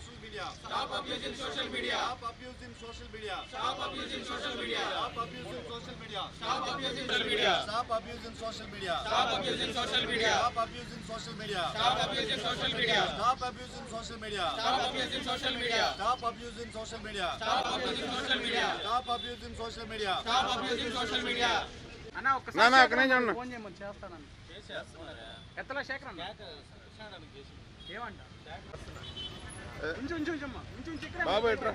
social media. Stop abusing social media. Stop abusing social media. Stop abusing social media. Stop abusing social media. Stop abusing social media. Stop abusing social media. Stop abusing social media. Stop abusing social media. Stop abusing social media. Stop abusing social media. Stop abusing social media. Stop abusing social media. Stop abusing social media. Stop abusing social media. Stop abusing social media. అన్న ఒక్కసారి phone చేయమని చేస్తానన్న ఎత్తలా శేఖర్ అన్న ఏమంట ఉంచమ్మా బాబు ఎట్రా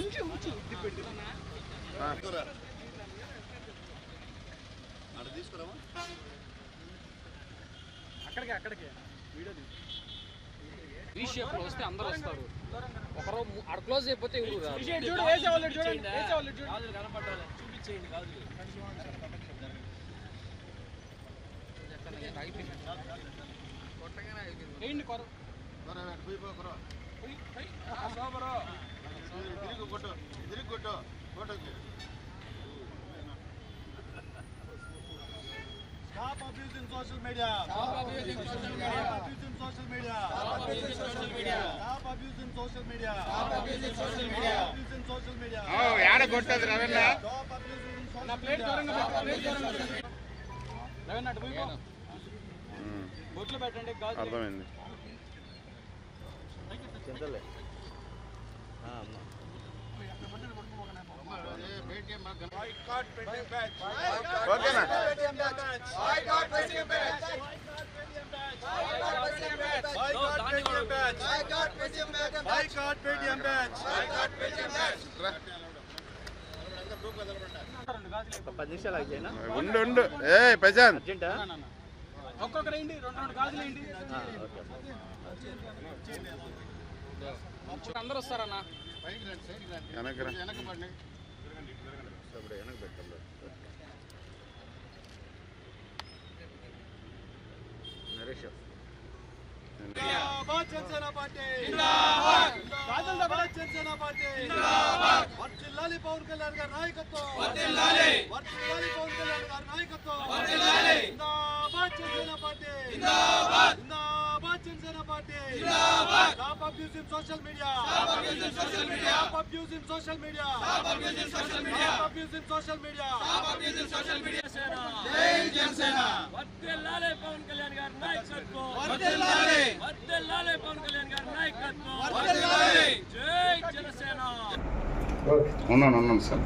ఉంచు తీసుకురామా అక్కడికి video ఈ shape లో వస్తే అందరూ వస్తారు. ఒకరు అక్కడ క్లోజ్ అయిపోతే ఎవరు రారు. Stop abusing social media. Stop abusing social media. Stop abusing social media. Stop abusing social media. Stop abusing social media. Stop abusing social media. Stop abusing social media. యాడ కొట్టదు రవెన్న Stop abusing social నా plate media. దూరంగా రవెన్ అటు పోయి బొట్లు పెట్టండి గాజు అర్థమైంది Boycott Paytm batch. ఓకేనా Paytm batch. Boycott Paytm batch. Boycott Paytm batch. Boycott Paytm batch. Boycott Paytm batch. Boycott Paytm batch. 10 నిమిషాలు ఆగినా ఉండు ఏ ప్రశాంత్ అర్జెంటా ఒక్కొక్కరు ఏంటి రెండు గాజులు ఏంటి అందరూ వస్తారన్నా. వెనకరా నరేష్ జిందాబాద్ జనసేన పార్టీ. జిందాబాద్. జిందాబాద్ జనసేన పార్టీ. జిందాబాద్. వర్ధిల్లాలి పవన్ కళ్యాణ్ గారి నాయకత్వం. వర్ధిల్లాలి. వర్ధిల్లాలి పవన్ కళ్యాణ్ గారి నాయకత్వం. వర్ధిల్లాలి. జిందాబాద్ జనసేన పార్టీ. జిందాబాద్. జిందాబాద్ జనసేన పార్టీ. జిందాబాద్. Stop abusing social media. Stop abusing social media. Stop abusing social media. Stop abusing social media. Stop abusing social media. Stop abusing social media. జై జనసేన. వర్ధిల్లాలి పవన్ కళ్యాణ్ గారి నాయకత్వం. వర్ధిల్లాలి. వర్ధిల్లాలి పవన్ కళ్యాణ్ గారి నాయకత్వం. వర్ధిల్లాలి. జై జనసేన. ఉన్నాను సార్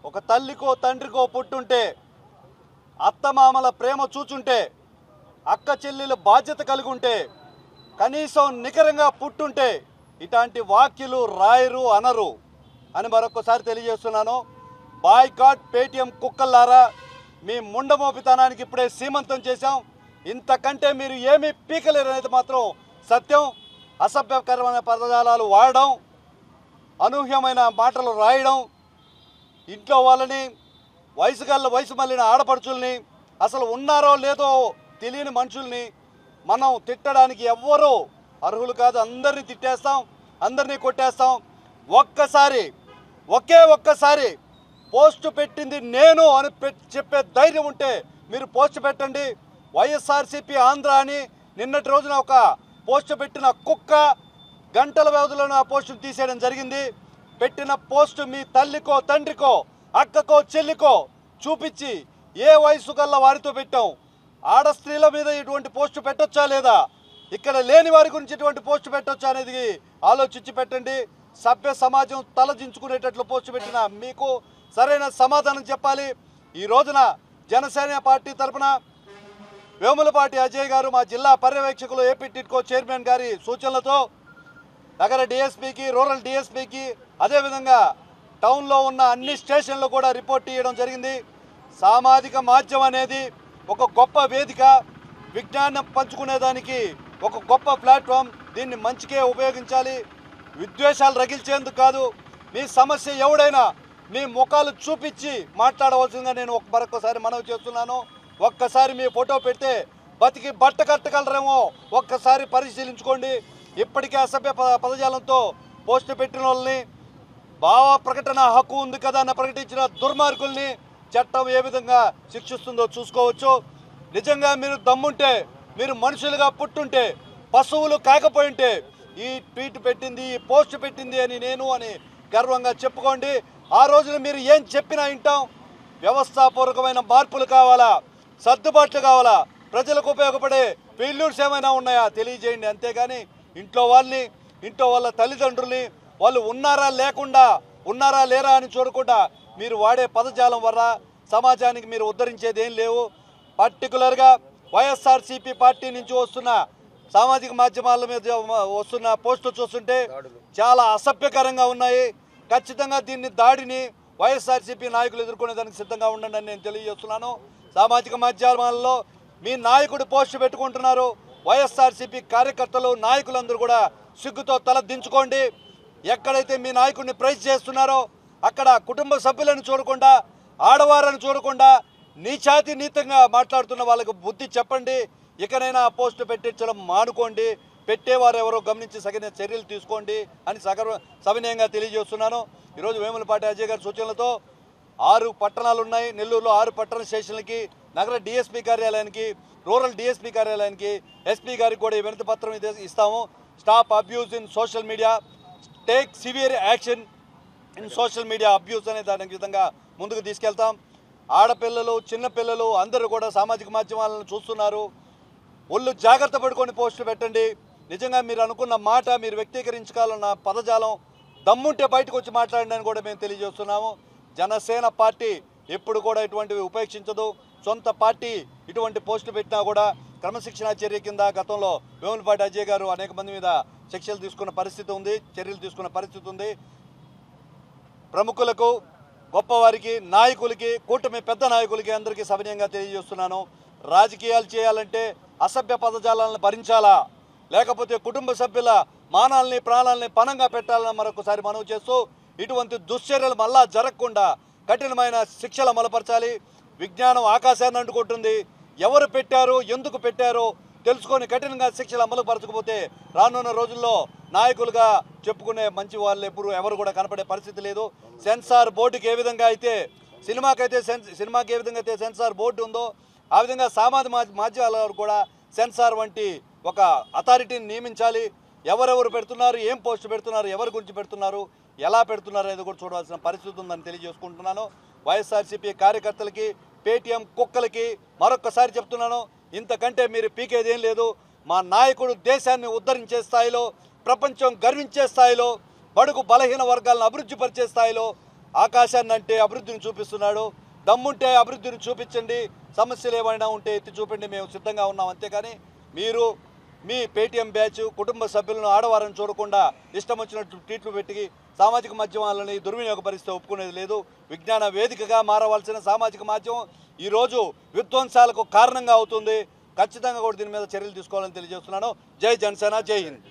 ఒక తల్లికో తండ్రికో పుట్టుంటే అత్తమామల ప్రేమ చూచుంటే అక్క చెల్లెల బాధ్యత కలిగి ఉంటే కనీసం నికరంగా పుట్టుంటే ఇలాంటి వాక్యులు రాయరు అనరు అని మరొకసారి తెలియజేస్తున్నాను. బాయ్కాట్ పేటీఎం కుక్కల్లారా, మీ ముండమోపితనానికి ఇప్పుడే సీమంతం చేశాం. ఇంతకంటే మీరు ఏమీ పీకలేరు అనేది మాత్రం సత్యం. అసభ్యకరమైన పదజాలాలు వాడడం, అనూహ్యమైన మాటలు రాయడం, ఇంట్లో వాళ్ళని వయసు మళ్ళిన ఆడపడుచుల్ని, అసలు ఉన్నారో లేదో తెలియని మనుషుల్ని మనం తిట్టడానికి ఎవ్వరూ అర్హులు కాదు. అందరినీ తిట్టేస్తాం, అందరినీ కొట్టేస్తాం. ఒక్కసారి పోస్ట్ పెట్టింది నేను అని చెప్పే ధైర్యం ఉంటే మీరు పోస్ట్ పెట్టండి. వైఎస్ఆర్సీపీ ఆంధ్ర అని నిన్నటి రోజున ఒక పోస్ట్ పెట్టిన కుక్క గంటల వ్యవధిలోనే ఆ పోస్టును తీసేయడం జరిగింది. పెట్టిన పోస్టు మీ తల్లికో తండ్రికో అక్కకో చెల్లికో చూపించి ఏ వయసు కల్లా వారితో పెట్టాం. ఆడ స్త్రీల మీద ఇటువంటి పోస్టు పెట్టొచ్చా లేదా, ఇక్కడ లేని వారి గురించి ఇటువంటి పోస్టు పెట్టొచ్చా అనేది ఆలోచించి పెట్టండి. సభ్య సమాజం తలదించుకునేటట్లు పోస్టు పెట్టిన మీకు సరైన సమాధానం చెప్పాలి. ఈ రోజున జనసేన పార్టీ తరఫున వేములపాటి అజయ్ గారు, మా జిల్లా పర్యవేక్షకులు ఏపీ టిడ్కో చైర్మన్ గారి సూచనలతో నగర డిఎస్పీకి, రూరల్ డిఎస్పీకి, అదేవిధంగా టౌన్లో ఉన్న అన్ని స్టేషన్లు కూడా రిపోర్ట్ ఇవ్వడం జరిగింది. సామాజిక మాధ్యమం అనేది ఒక గొప్ప వేదిక, విజ్ఞానం పంచుకునేదానికి ఒక గొప్ప ప్లాట్ఫామ్. దీన్ని మంచికే ఉపయోగించాలి, విద్వేషాలు రగిల్చేందుకు కాదు. మీ సమస్య ఎవడైనా మీ ముఖాలు చూపించి మాట్లాడవలసిందిగా నేను మరొకసారి మనవి చేస్తున్నాను. ఒక్కసారి మీ ఫోటో పెడితే బతికి బట్ట కట్టగలరేమో ఒక్కసారి పరిశీలించుకోండి. ఇప్పటికే అసభ్య పదజాలంతో పోస్టు పెట్టిన వాళ్ళని, భావ ప్రకటన హక్కు ఉంది కదా అని ప్రకటించిన దుర్మార్గుల్ని చట్టం ఏ విధంగా శిక్షిస్తుందో చూసుకోవచ్చు. నిజంగా మీరు దమ్ముంటే, మీరు మనుషులుగా పుట్టుంటే, పశువులు కాకపోయింటే ఈ ట్వీట్ పెట్టింది, ఈ పోస్ట్ పెట్టింది అని నేను అని గర్వంగా చెప్పుకోండి. ఆ రోజున మీరు ఏం చెప్పినా వింటాం. వ్యవస్థాపూర్వకమైన మార్పులు కావాలా, సర్దుబాట్లు కావాలా, ప్రజలకు ఉపయోగపడే ఫెయిల్యూర్స్ ఏమైనా ఉన్నాయా తెలియజేయండి. అంతేగాని ఇంట్లో వాళ్ళ తల్లిదండ్రుల్ని వాళ్ళు ఉన్నారా లేరా అని చూడకుండా మీరు వాడే పదజాలం వల్ల సమాజానికి మీరు ఉద్ధరించేది ఏం లేవు. పర్టికులర్గా వైఎస్ఆర్సీపీ పార్టీ నుంచి వస్తున్న సామాజిక మాధ్యమాల మీద వస్తున్న పోస్టులు చూస్తుంటే చాలా అసభ్యకరంగా ఉన్నాయి. ఖచ్చితంగా దాడిని వైఎస్ఆర్సీపీ నాయకులు ఎదుర్కొనేదానికి సిద్ధంగా ఉండండి అని నేను తెలియజేస్తున్నాను. సామాజిక మాధ్యమాలలో మీ నాయకుడు పోస్టు పెట్టుకుంటున్నారు. వైఎస్ఆర్సీపీ కార్యకర్తలు, నాయకులందరూ కూడా సిగ్గుతో తల దించుకోండి. ఎక్కడైతే మీ నాయకుడిని ప్రైజ్ చేస్తున్నారో అక్కడ కుటుంబ సభ్యులను చూడకుండా, ఆడవారని చూడకుండా నీచాతినీతంగా మాట్లాడుతున్న వాళ్ళకు బుద్ధి చెప్పండి. ఇకనైనా ఆ పోస్టు పెట్టించడం మానుకోండి. పెట్టేవారు ఎవరో గమనించి సగిన చర్యలు తీసుకోండి అని సవినయంగా తెలియజేస్తున్నాను. ఈరోజు వేములపాటి అజయ్ గారి సూచనలతో 6 పట్టణాలు ఉన్నాయి. నెల్లూరులో 6 పట్టణ స్టేషన్లకి, నగర డిఎస్పీ కార్యాలయానికి, రూరల్ డిఎస్పీ కార్యాలయానికి, ఎస్పీ గారికి కూడా ఈ వినతి పత్రం ఇస్తాము. Stop abuse in social media, take severe action in social media abuse అనే దాని విధంగా ముందుకు తీసుకెళ్తాం. ఆడపిల్లలు, చిన్నపిల్లలు అందరూ కూడా సామాజిక మాధ్యమాలను చూస్తున్నారు. ఒళ్ళు జాగ్రత్త పడుకొని పోస్టులు పెట్టండి. నిజంగా మీరు అనుకున్న మాట, మీరు వ్యక్తీకరించుకోవాలన్న పదజాలం దమ్ముంటే బయటకు వచ్చి మాట్లాడండి అని కూడా మేము తెలియజేస్తున్నాము. జనసేన పార్టీ ఎప్పుడు కూడా ఇటువంటివి ఉపేక్షించదు. సొంత పార్టీ ఇటువంటి పోస్టులు పెట్టినా కూడా క్రమశిక్షణా చర్య కింద గతంలో వేములపాటి అజయ్ గారు అనేక మంది మీద చర్యలు తీసుకున్న పరిస్థితి ఉంది. ప్రముఖులకు, గొప్పవారికి, నాయకులకి, కూటమి పెద్ద నాయకులకి అందరికీ సవినయంగా తెలియజేస్తున్నాను. రాజకీయాలు చేయాలంటే అసభ్య పదజాలను భరించాలా, లేకపోతే కుటుంబ సభ్యుల మానాల్ని, ప్రాణాలని పణంగా పెట్టాలని మరొకసారి మనవి చేస్తూ ఇటువంటి దుశ్చర్యలు మళ్ళా జరగకుండా కఠినమైన శిక్షలు అమలుపరచాలి. విజ్ఞానం ఆకాశాన్ని అంటుకుంటుంది. ఎవరు పెట్టారు, ఎందుకు పెట్టారో తెలుసుకొని కఠినంగా శిక్షలు అమలుపరచకపోతే రానున్న రోజుల్లో నాయకులుగా చెప్పుకునే మంచి వాళ్ళు ఎవరు కూడా కనపడే పరిస్థితి లేదు. సెన్సార్ బోర్డుకి ఏ విధంగా అయితే సినిమాకి ఏ విధంగా అయితే సెన్సార్ బోర్డు ఉందో ఆ విధంగా సామాజిక మాధ్యమాల కూడా సెన్సార్ వంటి ఒక అథారిటీని నియమించాలి. ఎవరెవరు పెడుతున్నారు, ఏం పోస్ట్ పెడుతున్నారు, ఎవరి గురించి పెడుతున్నారు, ఎలా పెడుతున్నారు అనేది కూడా చూడాల్సిన పరిస్థితి ఉందని తెలియజేసుకుంటున్నాను. వైఎస్ఆర్సీపీ కార్యకర్తలకి, పేటీఎం కుక్కలకి మరొక్కసారి చెప్తున్నాను, ఇంతకంటే మీరు పీకేదేం లేదు. మా నాయకుడు దేశాన్ని ఉద్ధరించే స్థాయిలో, ప్రపంచం గర్వించే స్థాయిలో, బడుగు బలహీన వర్గాలను అభివృద్ధి పరిచే స్థాయిలో ఆకాశాన్ని అంటే అభివృద్ధిని చూపిస్తున్నాడు. దమ్ముంటే అభివృద్ధిని చూపించండి, సమస్యలు ఏమైనా ఉంటే ఎత్తి చూపండి, మేము సిద్ధంగా ఉన్నాం. అంతేకాని మీరు మీ పేటీఎం బ్యాచ్ కుటుంబ సభ్యులను, ఆడవారని చూడకుండా ఇష్టం వచ్చినట్టు ట్వీట్లు పెట్టి సామాజిక మాధ్యమాలని దుర్వినియోగపరిస్తే ఒప్పుకునేది లేదు. విజ్ఞాన వేదికగా మారవలసిన సామాజిక మాధ్యమం ఈరోజు విధ్వంసాలకు కారణంగా అవుతుంది. ఖచ్చితంగా కూడా దీని మీద చర్యలు తీసుకోవాలని తెలియజేస్తున్నాను. జై జనసేన, జై హింద్.